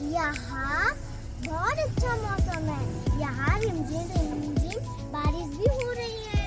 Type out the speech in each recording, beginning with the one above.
यहाँ बहुत अच्छा मौसम है। यहाँ रिमझिम रिमझिम बारिश भी हो रही है।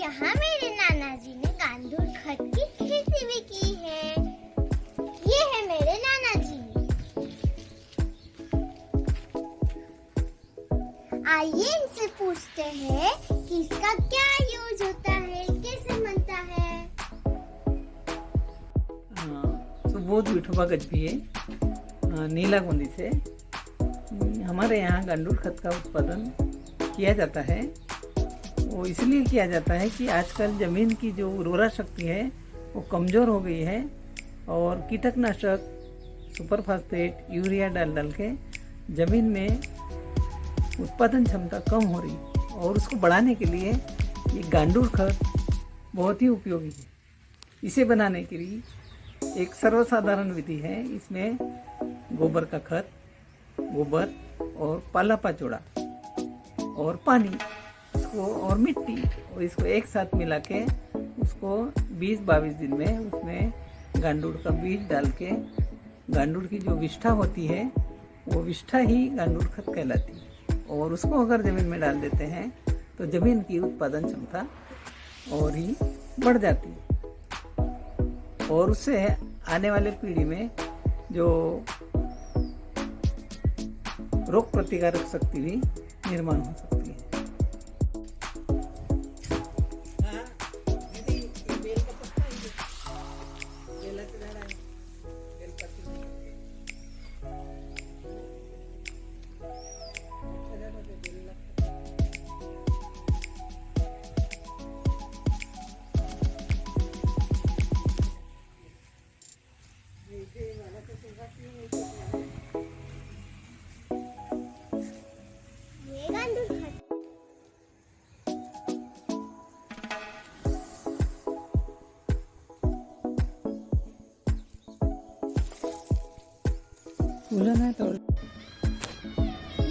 यहाँ मेरे नाना जी ने गांडूर खत की खेती भी की है। ये है मेरे नाना जी। आइए इनसे पूछते हैं कि इसका क्या यूज होता है, कैसे बनता है। सुबोध विठोबा गजभिये नीला गोंदी से हमारे यहाँ गांडूर खत का उत्पादन किया जाता है। वो इसलिए किया जाता है कि आजकल ज़मीन की जो उर्वरा शक्ति है वो कमज़ोर हो गई है और कीटकनाशक, सुपर फास्फेट, यूरिया डाल के ज़मीन में उत्पादन क्षमता कम हो रही और उसको बढ़ाने के लिए ये गांडूर खत बहुत ही उपयोगी है। इसे बनाने के लिए एक सर्वसाधारण विधि है। इसमें गोबर का खत, गोबर और पाला पाचोड़ा और पानी और मिट्टी और इसको एक साथ मिला के उसको 20-22 दिन में उसमें गांडूर का बीज डाल के गांडूर की जो विष्ठा होती है वो विष्ठा ही गांडूर खत कहलाती है और उसको अगर ज़मीन में डाल देते हैं तो ज़मीन की उत्पादन क्षमता और ही बढ़ जाती है और उससे आने वाले पीढ़ी में जो रोग प्रतिकारक शक्ति भी निर्माण हो सकती है।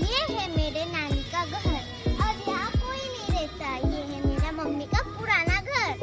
ये है मेरे नानी का घर। अब यहाँ कोई नहीं रहता। ये है मेरा मम्मी का पुराना घर।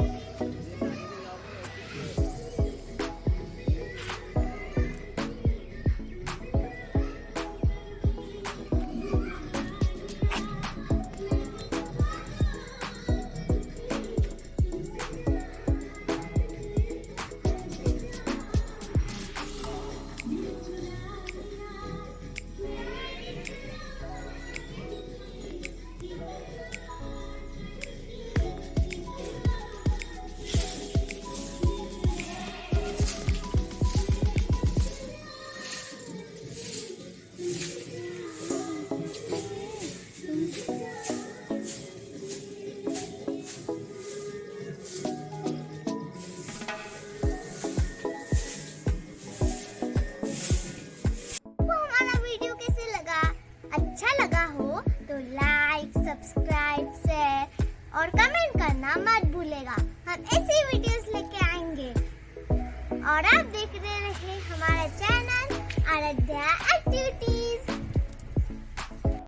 और कमेंट करना मत भूलेगा। हम ऐसी वीडियोस लेके आएंगे और आप देख रहे हैं हमारा चैनल आराध्या एक्टिविटी।